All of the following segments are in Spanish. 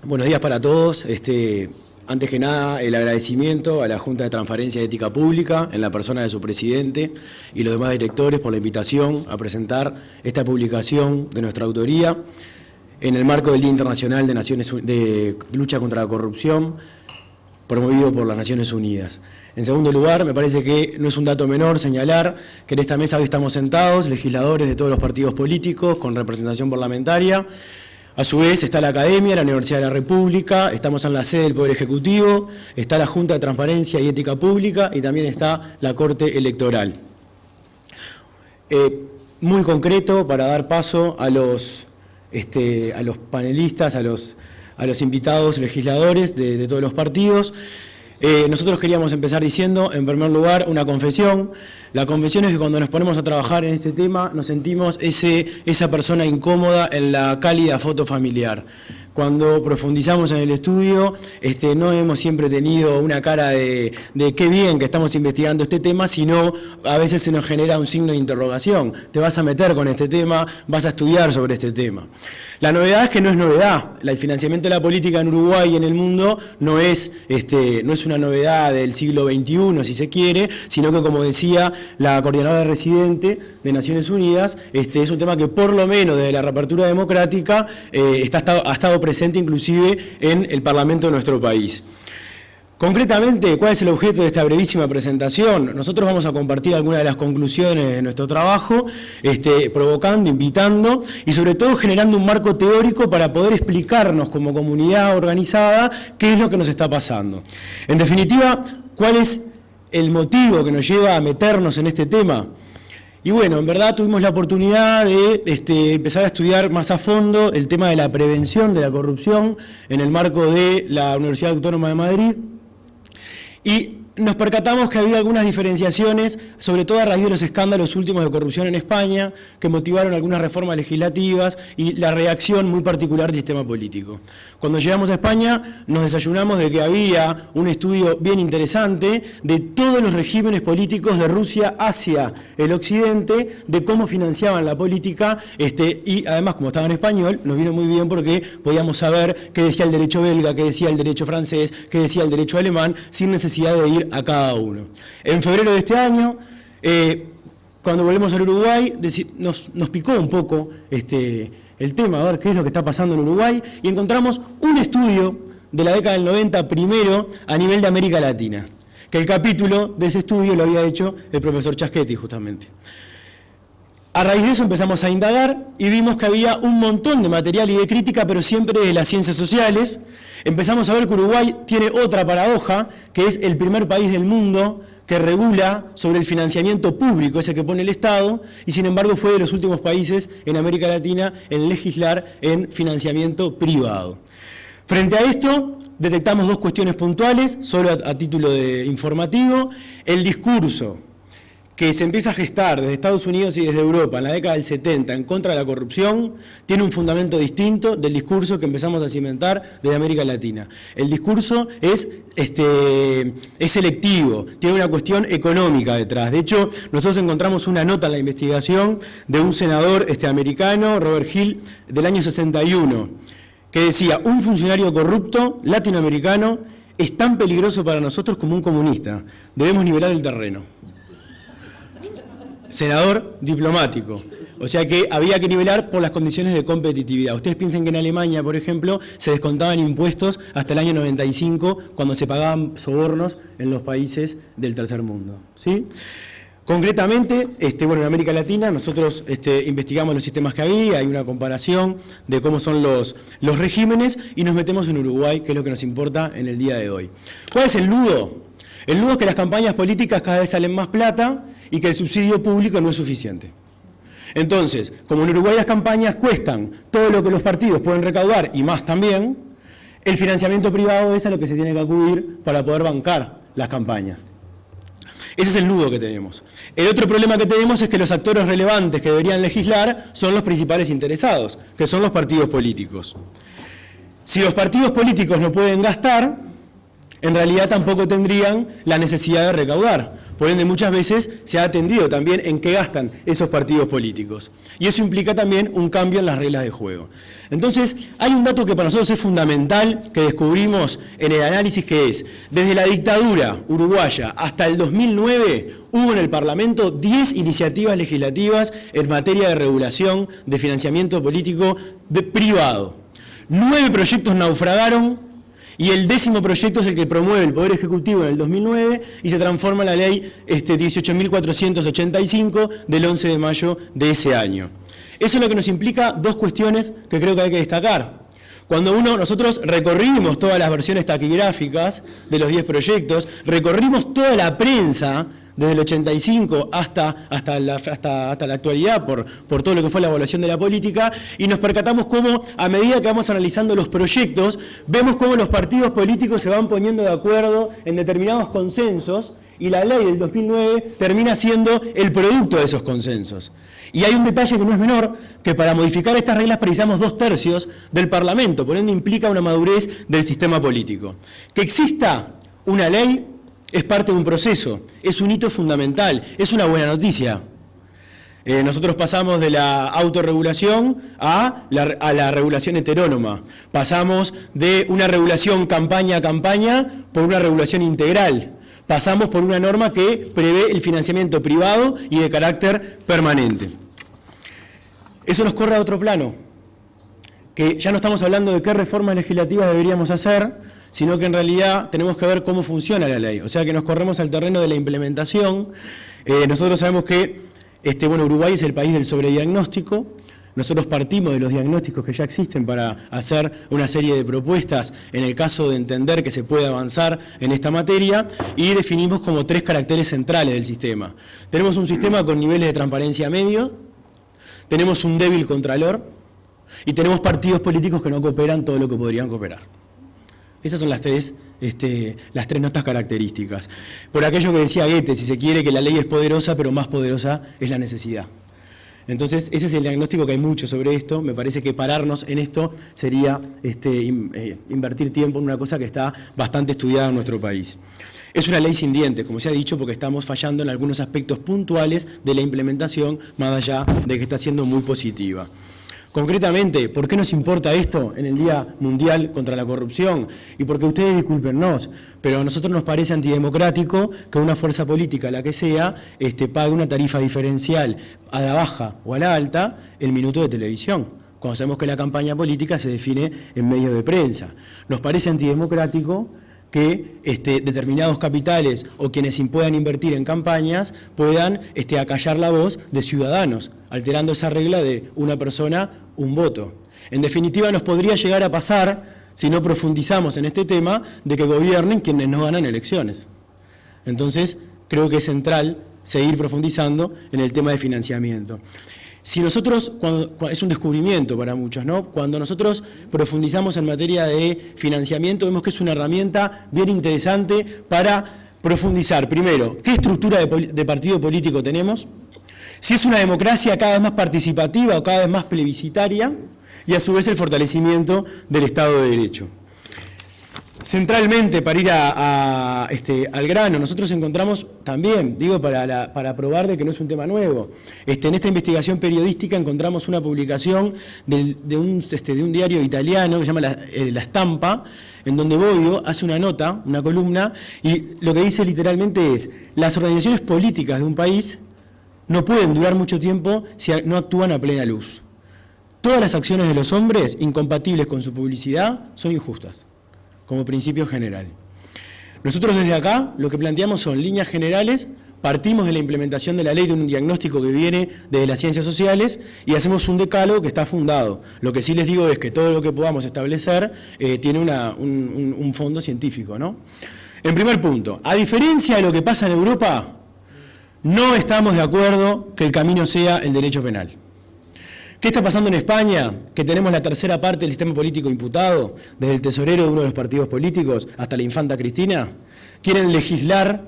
Buenos días para todos. Antes que nada, el agradecimiento a la Junta de Transparencia y Ética Pública, en la persona de su presidente y los demás directores, por la invitación a presentar esta publicación de nuestra autoría en el marco del Día Internacional de Lucha contra la Corrupción, promovido por las Naciones Unidas. En segundo lugar, me parece que no es un dato menor señalar que en esta mesa hoy estamos sentados legisladores de todos los partidos políticos con representación parlamentaria. A su vez está la Academia, la Universidad de la República, estamos en la sede del Poder Ejecutivo, está la Junta de Transparencia y Ética Pública y también está la Corte Electoral. Muy concreto, para dar paso a los panelistas, a los invitados legisladores de todos los partidos. Nosotros queríamos empezar diciendo, en primer lugar, una confesión. La confesión es que cuando nos ponemos a trabajar en este tema nos sentimos esa persona incómoda en la cálida foto familiar. Cuando profundizamos en el estudio, no hemos siempre tenido una cara de qué bien que estamos investigando este tema, sino a veces se nos genera un signo de interrogación. Te vas a meter con este tema, vas a estudiar sobre este tema. La novedad es que no es novedad. El financiamiento de la política en Uruguay y en el mundo no es una novedad del siglo XXI, si se quiere, sino que, como decía la coordinadora residente de Naciones Unidas, es un tema que por lo menos desde la reapertura democrática ha estado presente inclusive en el Parlamento de nuestro país. Concretamente, ¿cuál es el objeto de esta brevísima presentación? Nosotros vamos a compartir algunas de las conclusiones de nuestro trabajo, provocando, invitando y sobre todo generando un marco teórico para poder explicarnos como comunidad organizada qué es lo que nos está pasando. En definitiva, ¿cuál es el motivo que nos lleva a meternos en este tema? Y bueno, en verdad tuvimos la oportunidad de empezar a estudiar más a fondo el tema de la prevención de la corrupción en el marco de la Universidad Autónoma de Madrid. Y nos percatamos que había algunas diferenciaciones, sobre todo a raíz de los escándalos últimos de corrupción en España, que motivaron algunas reformas legislativas y la reacción muy particular del sistema político. Cuando llegamos a España nos desayunamos de que había un estudio bien interesante de todos los regímenes políticos de Rusia hacia el occidente, de cómo financiaban la política, y además, como estaba en español, nos vino muy bien porque podíamos saber qué decía el derecho belga, qué decía el derecho francés, qué decía el derecho alemán, sin necesidad de ir a cada uno. En febrero de este año, cuando volvemos al Uruguay, nos picó un poco el tema, a ver qué es lo que está pasando en Uruguay, y encontramos un estudio de la década del 90 primero a nivel de América Latina, que el capítulo de ese estudio lo había hecho el profesor Chaschetti justamente. A raíz de eso empezamos a indagar y vimos que había un montón de material y de crítica, pero siempre de las ciencias sociales. Empezamos a ver que Uruguay tiene otra paradoja, que es el primer país del mundo que regula sobre el financiamiento público, ese que pone el Estado, y sin embargo fue de los últimos países en América Latina en legislar en financiamiento privado. Frente a esto, detectamos dos cuestiones puntuales, solo a título de informativo. El discurso que se empieza a gestar desde Estados Unidos y desde Europa en la década del 70 en contra de la corrupción, tiene un fundamento distinto del discurso que empezamos a cimentar desde América Latina. El discurso es selectivo, tiene una cuestión económica detrás. De hecho, nosotros encontramos una nota en la investigación de un senador americano, Robert Hill, del año 61, que decía: un funcionario corrupto latinoamericano es tan peligroso para nosotros como un comunista. Debemos nivelar el terreno. Senador diplomático. O sea que había que nivelar por las condiciones de competitividad. Ustedes piensen que en Alemania, por ejemplo, se descontaban impuestos hasta el año 95, cuando se pagaban sobornos en los países del tercer mundo, ¿sí? Concretamente, en América Latina nosotros investigamos los sistemas que había, hay una comparación de cómo son los regímenes y nos metemos en Uruguay, que es lo que nos importa en el día de hoy. ¿Cuál es el nudo? El nudo es que las campañas políticas cada vez salen más plata y que el subsidio público no es suficiente. Entonces, como en Uruguay las campañas cuestan todo lo que los partidos pueden recaudar y más también, el financiamiento privado es a lo que se tiene que acudir para poder bancar las campañas. Ese es el nudo que tenemos. El otro problema que tenemos es que los actores relevantes que deberían legislar son los principales interesados, que son los partidos políticos. Si los partidos políticos no pueden gastar, en realidad tampoco tendrían la necesidad de recaudar, Por ende, muchas veces se ha atendido también en qué gastan esos partidos políticos. Y eso implica también un cambio en las reglas de juego. Entonces, hay un dato que para nosotros es fundamental, que descubrimos en el análisis, que es, desde la dictadura uruguaya hasta el 2009, hubo en el Parlamento 10 iniciativas legislativas en materia de regulación de financiamiento político privado. 9 proyectos naufragaron y el 10º proyecto es el que promueve el Poder Ejecutivo en el 2009 y se transforma en la ley 18.485 del 11 de mayo de ese año. Eso es lo que nos implica dos cuestiones que creo que hay que destacar. Cuando nosotros recorrimos todas las versiones taquigráficas de los 10 proyectos, recorrimos toda la prensa desde el 85 hasta la actualidad por todo lo que fue la evaluación de la política, y nos percatamos cómo, a medida que vamos analizando los proyectos, vemos cómo los partidos políticos se van poniendo de acuerdo en determinados consensos, y la ley del 2009 termina siendo el producto de esos consensos. Y hay un detalle que no es menor, que para modificar estas reglas precisamos 2/3 del Parlamento, por ende implica una madurez del sistema político. Que exista una ley es parte de un proceso, es un hito fundamental, es una buena noticia. Nosotros pasamos de la autorregulación a la regulación heterónoma. Pasamos de una regulación campaña a campaña por una regulación integral. Pasamos por una norma que prevé el financiamiento privado y de carácter permanente. Eso nos corre a otro plano, que ya no estamos hablando de qué reformas legislativas deberíamos hacer, sino que en realidad tenemos que ver cómo funciona la ley. O sea que nos corremos al terreno de la implementación. Nosotros sabemos que Uruguay es el país del sobrediagnóstico. Nosotros partimos de los diagnósticos que ya existen para hacer una serie de propuestas en el caso de entender que se puede avanzar en esta materia, y definimos como 3 caracteres centrales del sistema. Tenemos un sistema con niveles de transparencia medio, tenemos un débil contralor y tenemos partidos políticos que no cooperan todo lo que podrían cooperar. Esas son las tres notas características. Por aquello que decía Goethe, si se quiere, que la ley es poderosa, pero más poderosa es la necesidad. Entonces, ese es el diagnóstico, que hay mucho sobre esto. Me parece que pararnos en esto sería invertir tiempo en una cosa que está bastante estudiada en nuestro país. Es una ley sin dientes, como se ha dicho, porque estamos fallando en algunos aspectos puntuales de la implementación, más allá de que está siendo muy positiva. Concretamente, ¿por qué nos importa esto en el Día Mundial contra la Corrupción? Y porque ustedes discúlpennos, pero a nosotros nos parece antidemocrático que una fuerza política, la que sea, pague una tarifa diferencial a la baja o a la alta el minuto de televisión, cuando sabemos que la campaña política se define en medios de prensa. Nos parece antidemocrático que determinados capitales o quienes puedan invertir en campañas puedan acallar la voz de ciudadanos, alterando esa regla de una persona, un voto. En definitiva, nos podría llegar a pasar, si no profundizamos en este tema, de que gobiernen quienes no ganan elecciones. Entonces, creo que es central seguir profundizando en el tema de financiamiento. Si nosotros, es un descubrimiento para muchos, ¿no? Cuando nosotros profundizamos en materia de financiamiento, vemos que es una herramienta bien interesante para profundizar, primero, qué estructura de partido político tenemos, si es una democracia cada vez más participativa o cada vez más plebiscitaria, y a su vez el fortalecimiento del Estado de Derecho. Centralmente, para ir al grano, nosotros encontramos también, para probar de que no es un tema nuevo, en esta investigación periodística encontramos una publicación de un diario italiano que se llama La Stampa, en donde Bobbio hace una nota, una columna, y lo que dice literalmente es: las organizaciones políticas de un país no pueden durar mucho tiempo si no actúan a plena luz. Todas las acciones de los hombres incompatibles con su publicidad son injustas, como principio general. Nosotros desde acá lo que planteamos son líneas generales, partimos de la implementación de la ley de un diagnóstico que viene desde las ciencias sociales y hacemos un decálogo que está fundado. Lo que sí les digo es que todo lo que podamos establecer tiene un fondo científico, ¿no? En primer punto, a diferencia de lo que pasa en Europa, no estamos de acuerdo que el camino sea el derecho penal. ¿Qué está pasando en España? Que tenemos la tercera parte del sistema político imputado, desde el tesorero de uno de los partidos políticos hasta la infanta Cristina. Quieren legislar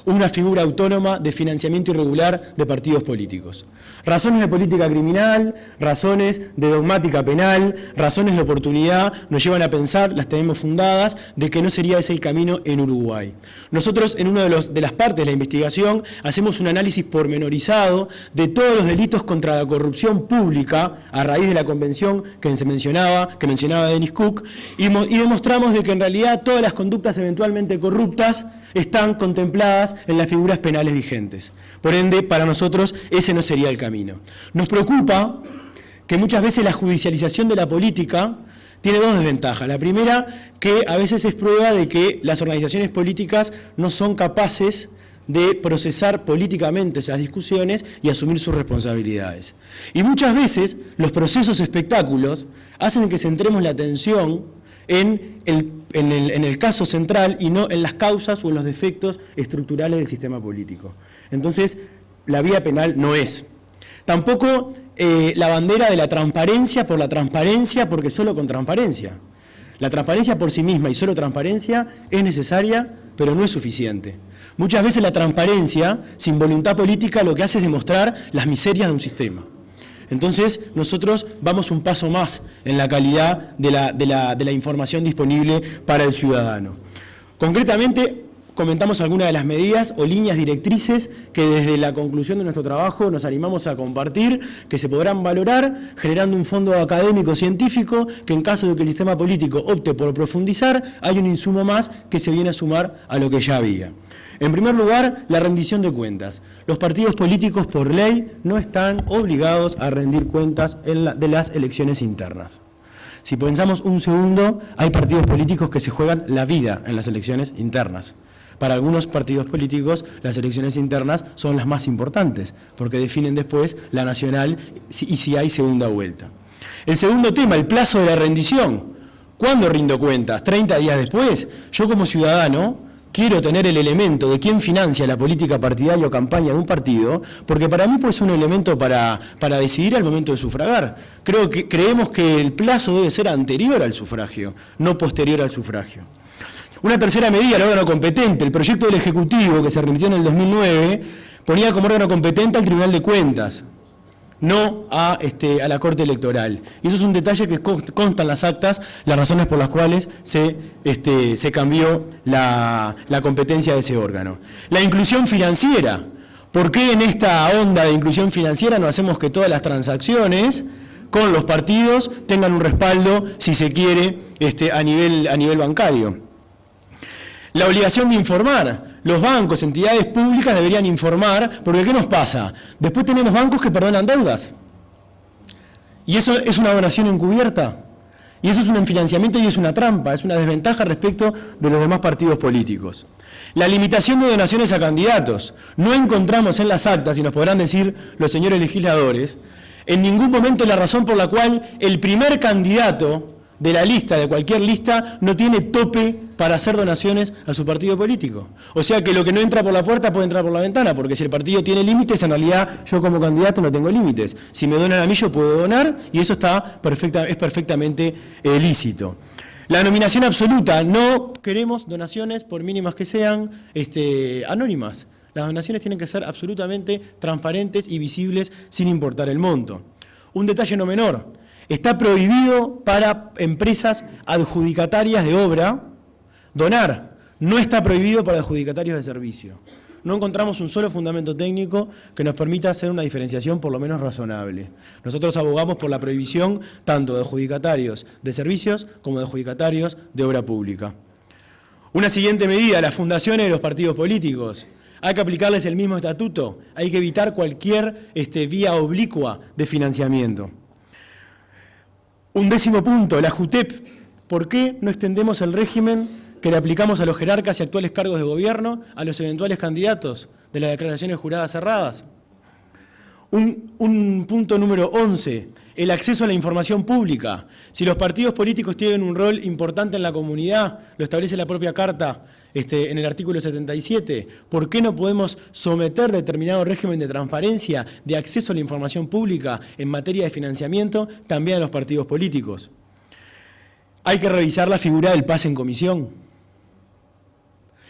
una figura autónoma de financiamiento irregular de partidos políticos. Razones de política criminal, razones de dogmática penal, razones de oportunidad nos llevan a pensar, las tenemos fundadas, de que no sería ese el camino en Uruguay. Nosotros en una de las partes de la investigación hacemos un análisis pormenorizado de todos los delitos contra la corrupción pública a raíz de la convención que mencionaba Dennis Cook y demostramos de que en realidad todas las conductas eventualmente corruptas están contempladas en las figuras penales vigentes. Por ende, para nosotros ese no sería el camino. Nos preocupa que muchas veces la judicialización de la política tiene dos desventajas. La primera, que a veces es prueba de que las organizaciones políticas no son capaces de procesar políticamente esas discusiones y asumir sus responsabilidades. Y muchas veces los procesos espectáculos hacen que centremos la atención en el caso central y no en las causas o en los defectos estructurales del sistema político. Entonces, la vía penal no es. Tampoco la bandera de la transparencia por la transparencia, porque solo con transparencia. La transparencia por sí misma y solo transparencia es necesaria, pero no es suficiente. Muchas veces la transparencia, sin voluntad política, lo que hace es demostrar las miserias de un sistema. Entonces, nosotros vamos un paso más en la calidad de la información disponible para el ciudadano. Concretamente, comentamos algunas de las medidas o líneas directrices que desde la conclusión de nuestro trabajo nos animamos a compartir, que se podrán valorar generando un fondo académico científico que en caso de que el sistema político opte por profundizar, hay un insumo más que se viene a sumar a lo que ya había. En primer lugar, la rendición de cuentas. Los partidos políticos por ley no están obligados a rendir cuentas de las elecciones internas. Si pensamos un segundo, hay partidos políticos que se juegan la vida en las elecciones internas. Para algunos partidos políticos, las elecciones internas son las más importantes, porque definen después la nacional y si hay segunda vuelta. El segundo tema, el plazo de la rendición. ¿Cuándo rindo cuentas? ¿30 días después? Yo como ciudadano quiero tener el elemento de quién financia la política partidaria o campaña de un partido, porque para mí puede ser un elemento para decidir al momento de sufragar. Creemos que el plazo debe ser anterior al sufragio, no posterior al sufragio. Una tercera medida, el órgano competente. El proyecto del Ejecutivo, que se remitió en el 2009, ponía como órgano competente al Tribunal de Cuentas, no a la Corte Electoral. Y eso es un detalle que consta en las actas, las razones por las cuales se cambió la competencia de ese órgano. La inclusión financiera. ¿Por qué en esta onda de inclusión financiera no hacemos que todas las transacciones con los partidos tengan un respaldo, si se quiere, a nivel bancario? La obligación de informar. Los bancos, entidades públicas deberían informar, porque ¿qué nos pasa? Después tenemos bancos que perdonan deudas. Y eso es una donación encubierta. Y eso es un financiamiento y es una trampa, es una desventaja respecto de los demás partidos políticos. La limitación de donaciones a candidatos. No encontramos en las actas, y nos podrán decir los señores legisladores, en ningún momento la razón por la cual el primer candidato de la lista, de cualquier lista, no tiene tope para hacer donaciones a su partido político. O sea que lo que no entra por la puerta puede entrar por la ventana, porque si el partido tiene límites, en realidad yo como candidato no tengo límites. Si me donan a mí, yo puedo donar, y eso es perfectamente lícito. La nominación absoluta. No queremos donaciones, por mínimas que sean, anónimas. Las donaciones tienen que ser absolutamente transparentes y visibles sin importar el monto. Un detalle no menor. Está prohibido para empresas adjudicatarias de obra donar. No está prohibido para adjudicatarios de servicio. No encontramos un solo fundamento técnico que nos permita hacer una diferenciación por lo menos razonable. Nosotros abogamos por la prohibición tanto de adjudicatarios de servicios como de adjudicatarios de obra pública. Una siguiente medida, las fundaciones de los partidos políticos. Hay que aplicarles el mismo estatuto. Hay que evitar cualquier vía oblicua de financiamiento. Un décimo punto, la JUTEP. ¿Por qué no extendemos el régimen que le aplicamos a los jerarcas y actuales cargos de gobierno a los eventuales candidatos de las declaraciones juradas cerradas? Un punto número 11, el acceso a la información pública. Si los partidos políticos tienen un rol importante en la comunidad, lo establece la propia Carta en el artículo 77, ¿por qué no podemos someter determinado régimen de transparencia, de acceso a la información pública en materia de financiamiento también a los partidos políticos? Hay que revisar la figura del pase en comisión.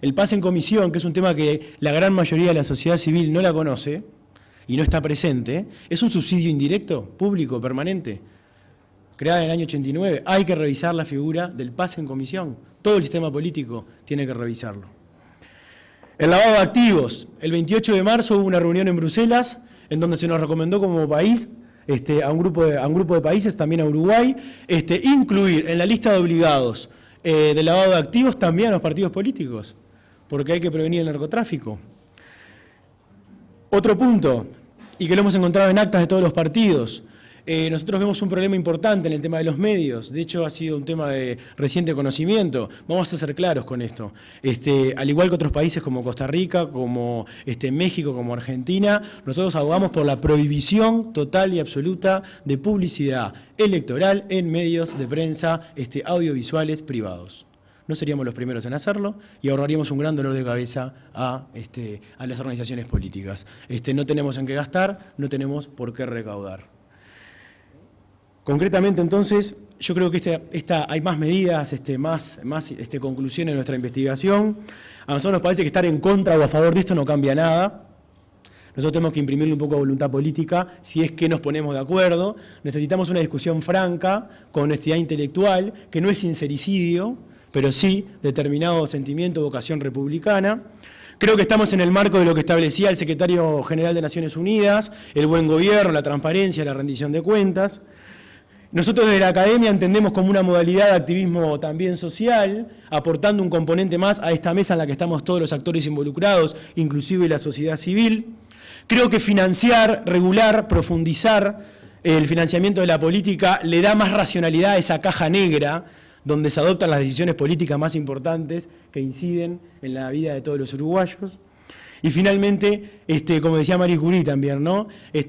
El pase en comisión, que es un tema que la gran mayoría de la sociedad civil no la conoce y no está presente, es un subsidio indirecto, público, permanente, creada en el año 89. Hay que revisar la figura del pase en comisión. Todo el sistema político tiene que revisarlo. El lavado de activos. El 28 de marzo hubo una reunión en Bruselas en donde se nos recomendó como país a un grupo de países, también a Uruguay, incluir en la lista de obligados del lavado de activos también a los partidos políticos, porque hay que prevenir el narcotráfico. Otro punto, y que lo hemos encontrado en actas de todos los partidos, nosotros vemos un problema importante en el tema de los medios. De hecho, ha sido un tema de reciente conocimiento. Vamos a ser claros con esto. Al igual que otros países como Costa Rica, como México, como Argentina, nosotros abogamos por la prohibición total y absoluta de publicidad electoral en medios de prensa audiovisuales privados. No seríamos los primeros en hacerlo y ahorraríamos un gran dolor de cabeza a las organizaciones políticas. No tenemos en qué gastar, no tenemos por qué recaudar. Concretamente, entonces, yo creo que hay más medidas, más conclusiones de nuestra investigación. A nosotros nos parece que estar en contra o a favor de esto no cambia nada. Nosotros tenemos que imprimirle un poco de voluntad política si es que nos ponemos de acuerdo. Necesitamos una discusión franca, con honestidad intelectual, que no es sincericidio, pero sí determinado sentimiento, vocación republicana. Creo que estamos en el marco de lo que establecía el secretario general de Naciones Unidas, el buen gobierno, la transparencia, la rendición de cuentas. Nosotros desde la academia entendemos como una modalidad de activismo también social, aportando un componente más a esta mesa en la que estamos todos los actores involucrados, inclusive la sociedad civil. Creo que financiar, regular, profundizar el financiamiento de la política le da más racionalidad a esa caja negra donde se adoptan las decisiones políticas más importantes que inciden en la vida de todos los uruguayos. Y finalmente, como decía Marie Curie también, ¿no?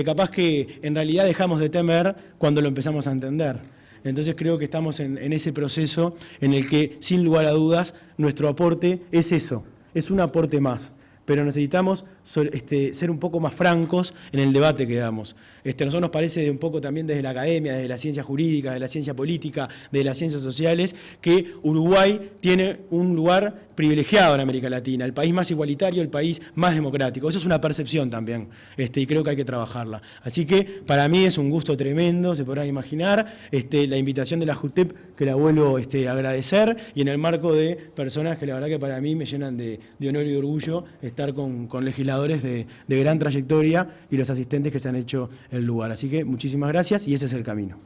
Capaz que en realidad dejamos de temer cuando lo empezamos a entender. Entonces creo que estamos en ese proceso en el que, sin lugar a dudas, nuestro aporte es eso, es un aporte más. Pero necesitamos ser un poco más francos en el debate que damos. Nosotros nos parece un poco también desde la academia, desde la ciencia jurídica, de la ciencia política, de las ciencias sociales, que Uruguay tiene un lugar privilegiado en América Latina, el país más igualitario, el país más democrático. Eso es una percepción también, y creo que hay que trabajarla. Así que para mí es un gusto tremendo, se podrán imaginar, la invitación de la JUTEP, que la vuelvo a agradecer, y en el marco de personas que la verdad que para mí me llenan de honor y de orgullo estar con legisladores de gran trayectoria y los asistentes que se han hecho el lugar. Así que muchísimas gracias y ese es el camino.